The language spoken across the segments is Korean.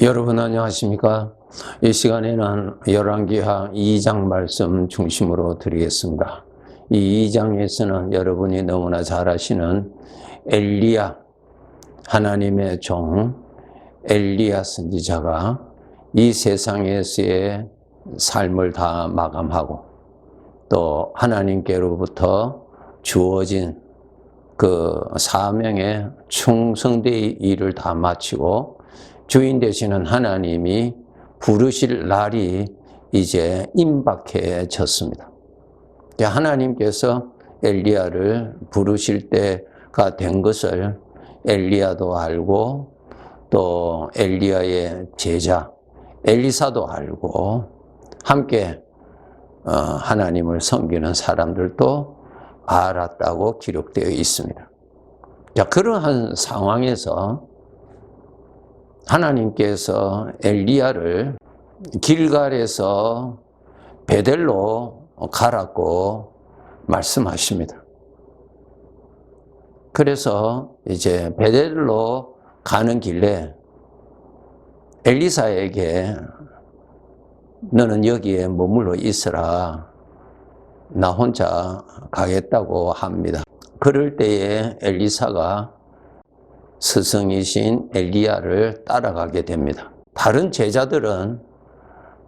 여러분 안녕하십니까? 이 시간에는 열왕기하 2장 말씀 중심으로 드리겠습니다. 이 2장에서는 여러분이 너무나 잘 아시는 엘리야, 하나님의 종 엘리야 선지자가 이 세상에서의 삶을 다 마감하고 또 하나님께로부터 주어진 그 사명에 충성되이 일을 다 마치고 주인 되시는 하나님이 부르실 날이 이제 임박해졌습니다. 하나님께서 엘리야를 부르실 때가 된 것을 엘리야도 알고 또 엘리야의 제자 엘리사도 알고 함께 하나님을 섬기는 사람들도 알았다고 기록되어 있습니다. 그러한 상황에서 하나님께서 엘리야를 길갈에서 베델로 가라고 말씀하십니다. 그래서 이제 베델로 가는 길에 엘리사에게 너는 여기에 머물러 있으라. 나 혼자 가겠다고 합니다. 그럴 때에 엘리사가 스승이신 엘리야를 따라가게 됩니다. 다른 제자들은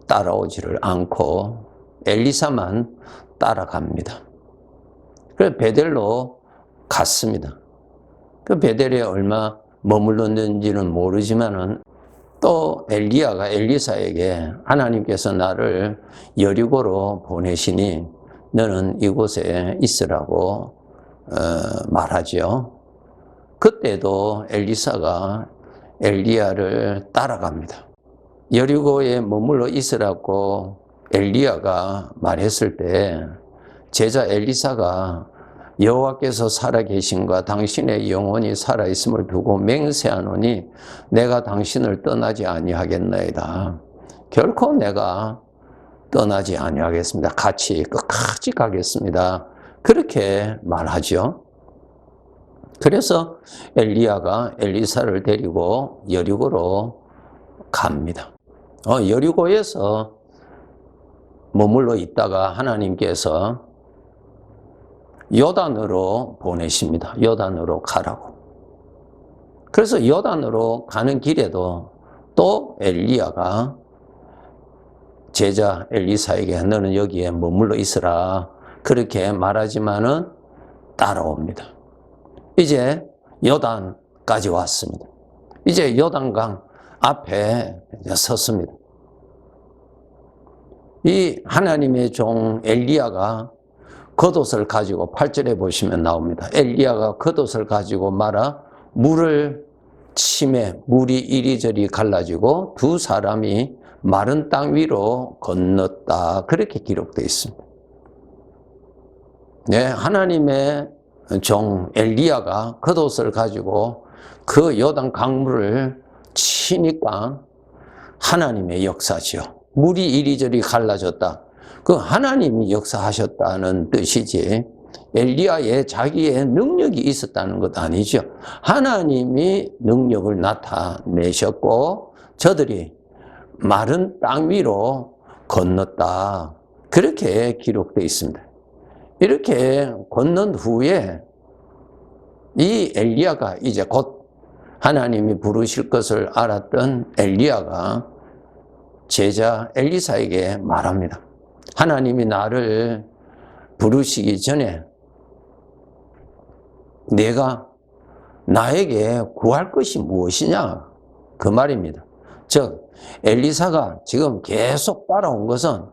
따라오지를 않고 엘리사만 따라갑니다. 그래서 베델로 갔습니다. 그 베델에 얼마 머물렀는지는 모르지만은 또 엘리야가 엘리사에게 하나님께서 나를 여리고로 보내시니 너는 이곳에 있으라고 말하지요. 그때도 엘리사가 엘리야를 따라갑니다. 여리고에 머물러 있으라고 엘리야가 말했을 때 제자 엘리사가 여호와께서 살아계신과 당신의 영혼이 살아있음을 두고 맹세하노니 내가 당신을 떠나지 아니하겠나이다. 결코 내가 떠나지 아니하겠습니다. 같이 끝까지 가겠습니다. 그렇게 말하죠. 그래서 엘리야가 엘리사를 데리고 여리고로 갑니다. 여리고에서 머물러 있다가 하나님께서 요단으로 보내십니다. 요단으로 가라고. 그래서 요단으로 가는 길에도 또 엘리야가 제자 엘리사에게 너는 여기에 머물러 있으라 그렇게 말하지만은 따라옵니다. 이제 요단까지 왔습니다. 이제 요단강 앞에 섰습니다. 이 하나님의 종 엘리야가 겉옷을 가지고 8절에 보시면 나옵니다. 엘리야가 겉옷을 가지고 말아 물을 치매 물이 이리저리 갈라지고 두 사람이 마른 땅 위로 건넜다. 그렇게 기록되어 있습니다. 네, 하나님의 종 엘리야가 겉옷을 가지고 그 요단 강물을 치니까 하나님의 역사죠. 물이 이리저리 갈라졌다. 그 하나님이 역사하셨다는 뜻이지 엘리야의 자기의 능력이 있었다는 것 아니죠. 하나님이 능력을 나타내셨고 저들이 마른 땅 위로 건넜다. 그렇게 기록되어 있습니다. 이렇게 건넌 후에 이 엘리야가 이제 곧 하나님이 부르실 것을 알았던 엘리야가 제자 엘리사에게 말합니다. 하나님이 나를 부르시기 전에 내가 나에게 구할 것이 무엇이냐? 그 말입니다. 즉 엘리사가 지금 계속 따라온 것은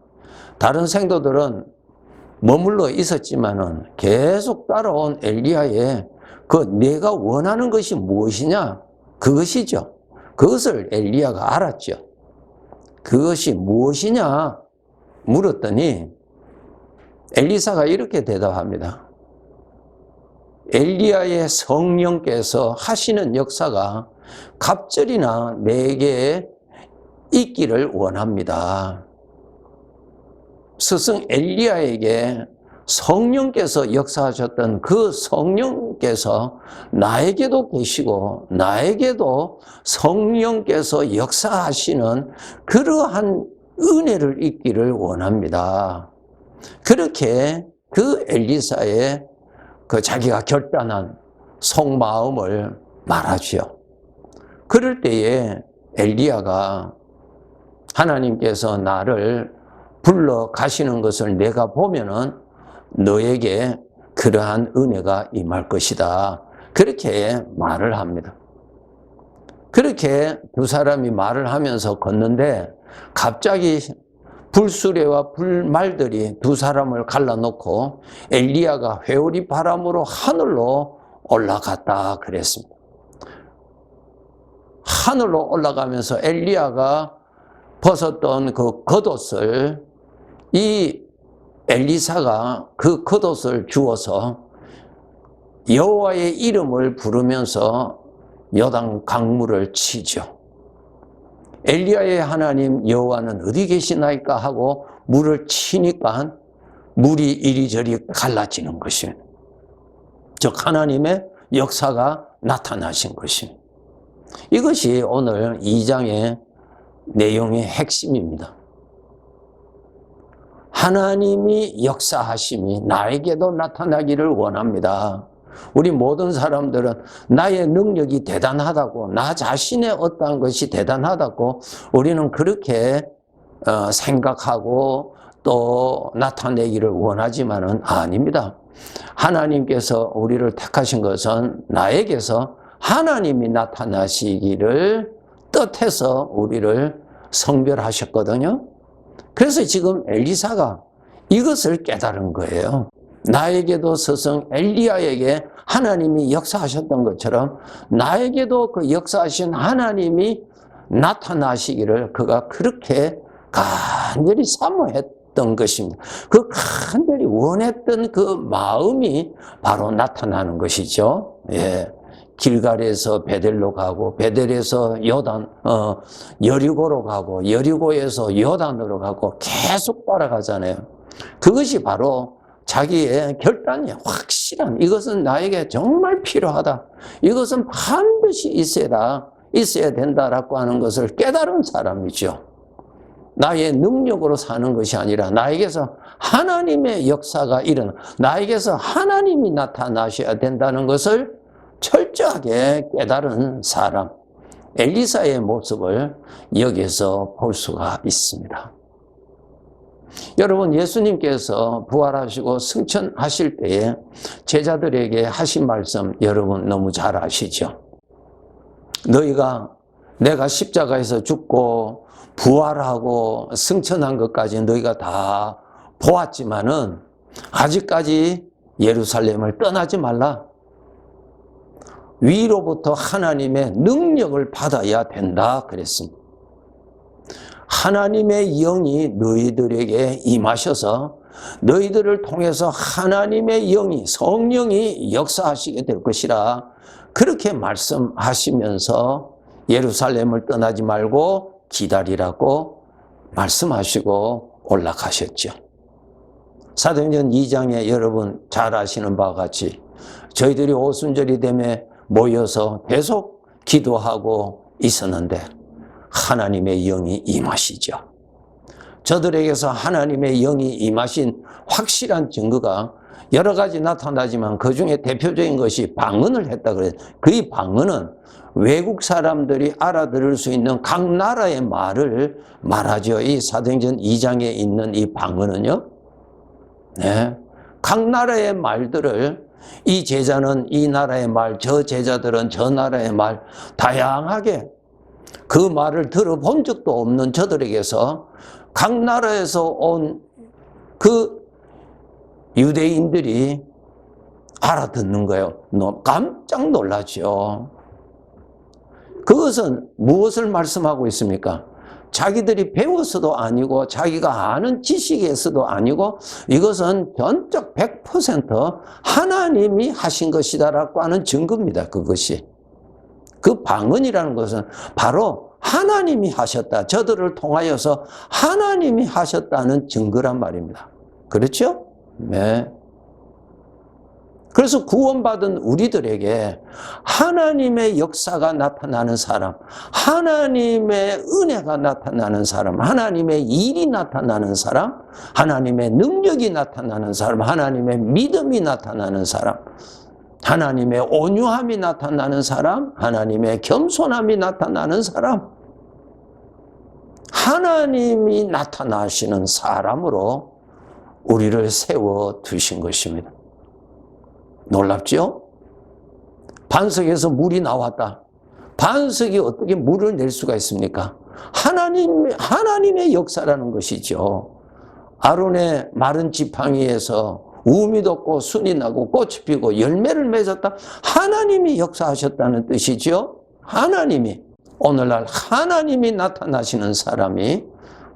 다른 생도들은 머물러 있었지만은 계속 따라온 엘리야의 그 내가 원하는 것이 무엇이냐? 그것이죠. 그것을 엘리야가 알았죠. 그것이 무엇이냐? 물었더니 엘리사가 이렇게 대답합니다. 엘리야의 성령께서 하시는 역사가 갑절이나 내게 있기를 원합니다. 스승 엘리야에게 성령께서 역사하셨던 그 성령께서 나에게도 계시고 나에게도 성령께서 역사하시는 그러한 은혜를 있기를 원합니다. 그렇게 그 엘리사의 그 자기가 결단한 속마음을 말하지요. 그럴 때에 엘리야가 하나님께서 나를 불러 가시는 것을 내가 보면은 너에게 그러한 은혜가 임할 것이다. 그렇게 말을 합니다. 그렇게 두 사람이 말을 하면서 걷는데 갑자기 불수레와 불말들이 두 사람을 갈라놓고 엘리야가 회오리 바람으로 하늘로 올라갔다 그랬습니다. 하늘로 올라가면서 엘리야가 벗었던 그 겉옷을 이 엘리사가 그 겉옷을 주워서 여호와의 이름을 부르면서 요단 강물을 치죠. 엘리야의 하나님 여호와는 어디 계시나이까 하고 물을 치니까 물이 이리저리 갈라지는 것입니다. 즉 하나님의 역사가 나타나신 것입니다. 이것이 오늘 2장의 내용의 핵심입니다. 하나님이 역사하심이 나에게도 나타나기를 원합니다. 우리 모든 사람들은 나의 능력이 대단하다고, 나 자신의 어떠한 것이 대단하다고 우리는 그렇게 생각하고 또 나타내기를 원하지만은 아닙니다. 하나님께서 우리를 택하신 것은 나에게서 하나님이 나타나시기를 뜻해서 우리를 성별하셨거든요. 그래서 지금 엘리사가 이것을 깨달은 거예요. 나에게도 스승 엘리야에게 하나님이 역사하셨던 것처럼 나에게도 그 역사하신 하나님이 나타나시기를 그가 그렇게 간절히 사모했던 것입니다. 그 간절히 원했던 그 마음이 바로 나타나는 것이죠. 예. 길갈에서 베델로 가고 베델에서 여리고로 가고 여리고에서 요단으로 가고 계속 따라가잖아요. 그것이 바로 자기의 결단이 확실한, 이것은 나에게 정말 필요하다, 이것은 반드시 있어야 된다라고 하는 것을 깨달은 사람이죠. 나의 능력으로 사는 것이 아니라 나에게서 하나님의 역사가 일어나, 나에게서 하나님이 나타나셔야 된다는 것을 철저하게 깨달은 사람, 엘리사의 모습을 여기서 볼 수가 있습니다. 여러분, 예수님께서 부활하시고 승천하실 때에 제자들에게 하신 말씀 여러분 너무 잘 아시죠? 너희가 내가 십자가에서 죽고 부활하고 승천한 것까지 너희가 다 보았지만은 아직까지 예루살렘을 떠나지 말라. 위로부터 하나님의 능력을 받아야 된다 그랬습니다. 하나님의 영이 너희들에게 임하셔서 너희들을 통해서 하나님의 영이, 성령이 역사하시게 될 것이라 그렇게 말씀하시면서 예루살렘을 떠나지 말고 기다리라고 말씀하시고 올라가셨죠. 사도행전 2장에 여러분 잘 아시는 바와 같이 저희들이 오순절이 되면 모여서 계속 기도하고 있었는데 하나님의 영이 임하시죠. 저들에게서 하나님의 영이 임하신 확실한 증거가 여러 가지 나타나지만 그 중에 대표적인 것이 방언을 했다 그래요. 그 방언은 외국 사람들이 알아들을 수 있는 각 나라의 말을 말하죠. 이 사도행전 2장에 있는 이 방언은요. 네. 각 나라의 말들을 이 제자는 이 나라의 말, 저 제자들은 저 나라의 말, 다양하게 그 말을 들어본 적도 없는 저들에게서 각 나라에서 온 그 유대인들이 알아듣는 거예요. 깜짝 놀라죠. 그것은 무엇을 말씀하고 있습니까? 자기들이 배워서도 아니고 자기가 아는 지식에서도 아니고 이것은 전적 100% 하나님이 하신 것이다라고 하는 증거입니다. 그것이. 그 방언이라는 것은 바로 하나님이 하셨다. 저들을 통하여서 하나님이 하셨다는 증거란 말입니다. 그렇죠? 네. 그래서 구원받은 우리들에게 하나님의 역사가 나타나는 사람, 하나님의 은혜가 나타나는 사람, 하나님의 일이 나타나는 사람, 하나님의 능력이 나타나는 사람, 하나님의 믿음이 나타나는 사람, 하나님의 온유함이 나타나는 사람, 하나님의 겸손함이 나타나는 사람, 하나님이 나타나시는 사람으로 우리를 세워두신 것입니다. 놀랍죠? 반석에서 물이 나왔다. 반석이 어떻게 물을 낼 수가 있습니까? 하나님의 역사라는 것이죠. 아론의 마른 지팡이에서 우미 돋고 순이 나고 꽃이 피고 열매를 맺었다. 하나님이 역사하셨다는 뜻이죠. 하나님이. 오늘날 하나님이 나타나시는 사람이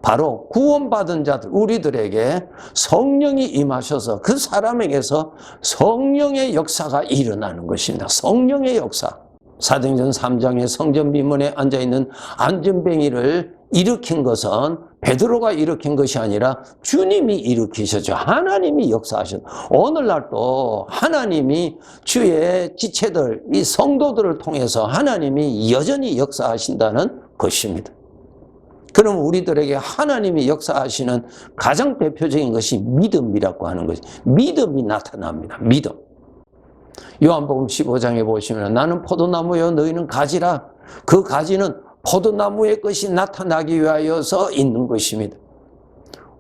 바로 구원받은 자들, 우리들에게 성령이 임하셔서 그 사람에게서 성령의 역사가 일어나는 것입니다. 성령의 역사. 사도행전 3장의 성전 미문에 앉아있는 안전뱅이를 일으킨 것은 베드로가 일으킨 것이 아니라 주님이 일으키셨죠. 하나님이 역사하셨죠. 오늘날도 하나님이 주의 지체들, 이 성도들을 통해서 하나님이 여전히 역사하신다는 것입니다. 그럼 우리들에게 하나님이 역사하시는 가장 대표적인 것이 믿음이라고 하는 것이 믿음이 나타납니다. 믿음. 요한복음 15장에 보시면 나는 포도나무요 너희는 가지라. 그 가지는 포도나무의 것이 나타나기 위하여서 있는 것입니다.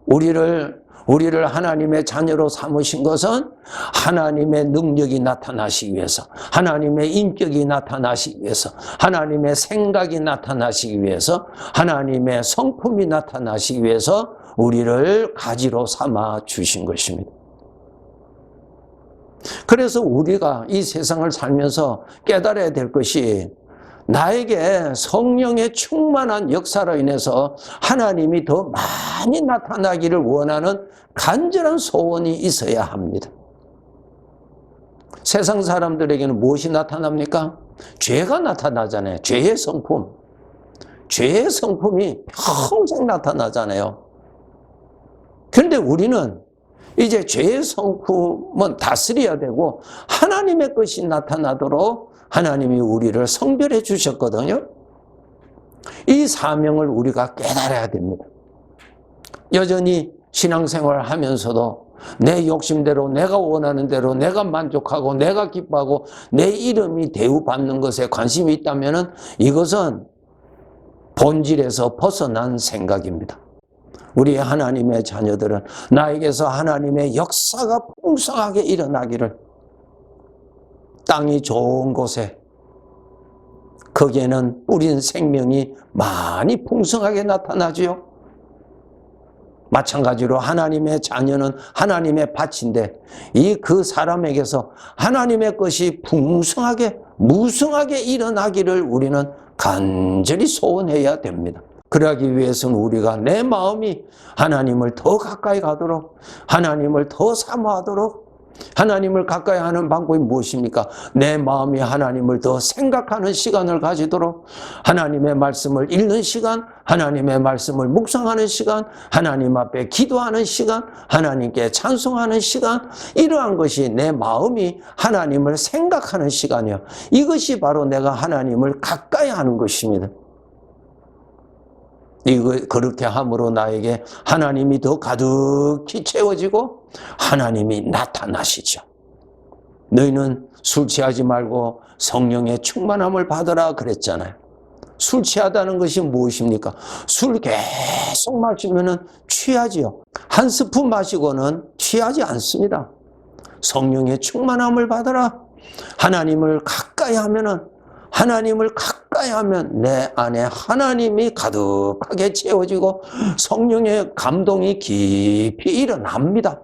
우리를 하나님의 자녀로 삼으신 것은 하나님의 능력이 나타나시기 위해서, 하나님의 인격이 나타나시기 위해서, 하나님의 생각이 나타나시기 위해서, 하나님의 성품이 나타나시기 위해서 우리를 가지로 삼아 주신 것입니다. 그래서 우리가 이 세상을 살면서 깨달아야 될 것이 나에게 성령의 충만한 역사로 인해서 하나님이 더 많이 나타나기를 원하는 간절한 소원이 있어야 합니다. 세상 사람들에게는 무엇이 나타납니까? 죄가 나타나잖아요. 죄의 성품. 죄의 성품이 평생 나타나잖아요. 그런데 우리는 이제 죄의 성품은 다스려야 되고 하나님의 것이 나타나도록 하나님이 우리를 성별해 주셨거든요. 이 사명을 우리가 깨달아야 됩니다. 여전히 신앙생활을 하면서도 내 욕심대로, 내가 원하는 대로, 내가 만족하고, 내가 기뻐하고, 내 이름이 대우받는 것에 관심이 있다면 이것은 본질에서 벗어난 생각입니다. 우리 하나님의 자녀들은 나에게서 하나님의 역사가 풍성하게 일어나기를, 땅이 좋은 곳에 거기에는 뿌린 생명이 많이 풍성하게 나타나지요. 마찬가지로 하나님의 자녀는 하나님의 밭인데 그 사람에게서 하나님의 것이 풍성하게 무성하게 일어나기를 우리는 간절히 소원해야 됩니다. 그러기 위해서는 우리가 내 마음이 하나님을 더 가까이 가도록, 하나님을 더 사모하도록, 하나님을 가까이 하는 방법이 무엇입니까? 내 마음이 하나님을 더 생각하는 시간을 가지도록, 하나님의 말씀을 읽는 시간, 하나님의 말씀을 묵상하는 시간, 하나님 앞에 기도하는 시간, 하나님께 찬송하는 시간, 이러한 것이 내 마음이 하나님을 생각하는 시간이요. 이것이 바로 내가 하나님을 가까이 하는 것입니다. 그렇게 함으로 나에게 하나님이 더 가득히 채워지고 하나님이 나타나시죠. 너희는 술 취하지 말고 성령의 충만함을 받으라 그랬잖아요. 술 취하다는 것이 무엇입니까? 술 계속 마시면 취하지요. 한 스푼 마시고는 취하지 않습니다. 성령의 충만함을 받으라. 하나님을 가까이 하면 내 안에 하나님이 가득하게 채워지고 성령의 감동이 깊이 일어납니다.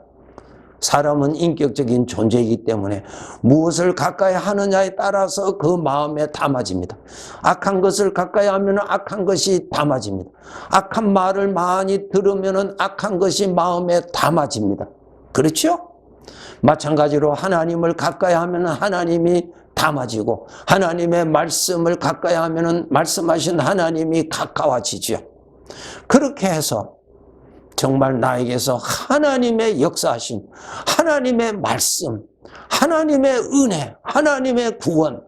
사람은 인격적인 존재이기 때문에 무엇을 가까이 하느냐에 따라서 그 마음에 담아집니다. 악한 것을 가까이 하면 악한 것이 담아집니다. 악한 말을 많이 들으면 악한 것이 마음에 담아집니다. 그렇죠? 마찬가지로 하나님을 가까이 하면 하나님이 담아지고 하나님의 말씀을 가까이 하면 말씀하신 하나님이 가까워지죠. 그렇게 해서 정말 나에게서 하나님의 역사하심, 하나님의 말씀, 하나님의 은혜, 하나님의 구원,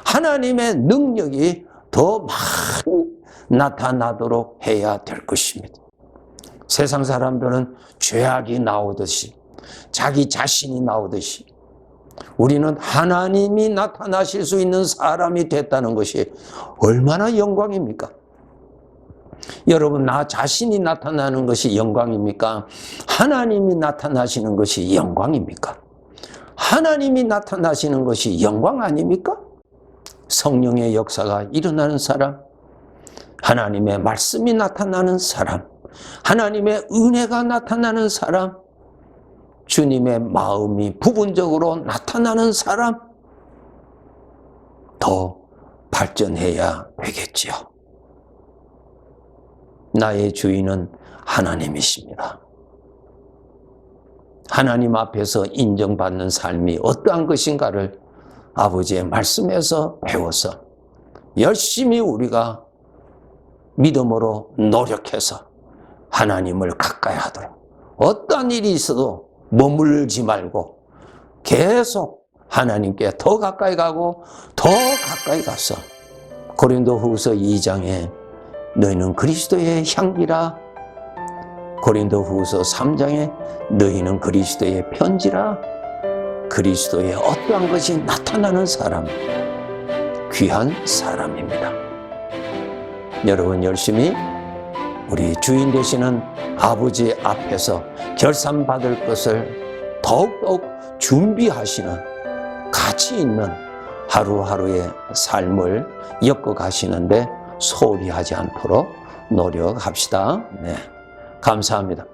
하나님의 능력이 더 많이 나타나도록 해야 될 것입니다. 세상 사람들은 죄악이 나오듯이, 자기 자신이 나오듯이, 우리는 하나님이 나타나실 수 있는 사람이 됐다는 것이 얼마나 영광입니까? 여러분, 나 자신이 나타나는 것이 영광입니까? 하나님이 나타나시는 것이 영광입니까? 하나님이 나타나시는 것이 영광 아닙니까? 성령의 역사가 일어나는 사람, 하나님의 말씀이 나타나는 사람, 하나님의 은혜가 나타나는 사람, 주님의 마음이 부분적으로 나타나는 사람, 더 발전해야 되겠지요. 나의 주인은 하나님이십니다. 하나님 앞에서 인정받는 삶이 어떠한 것인가를 아버지의 말씀에서 배워서 열심히 우리가 믿음으로 노력해서 하나님을 가까이 하도록, 어떠한 일이 있어도 머물지 말고 계속 하나님께 더 가까이 가고 더 가까이 가서 고린도후서 2장에 너희는 그리스도의 향기라, 고린도후서 3장에 너희는 그리스도의 편지라, 그리스도의 어떠한 것이 나타나는 사람, 귀한 사람입니다. 여러분, 열심히 우리 주인 되시는 아버지 앞에서 결산받을 것을 더욱더욱 준비하시는 가치 있는 하루하루의 삶을 엮어가시는데 소홀히 하지 않도록 노력합시다. 네, 감사합니다.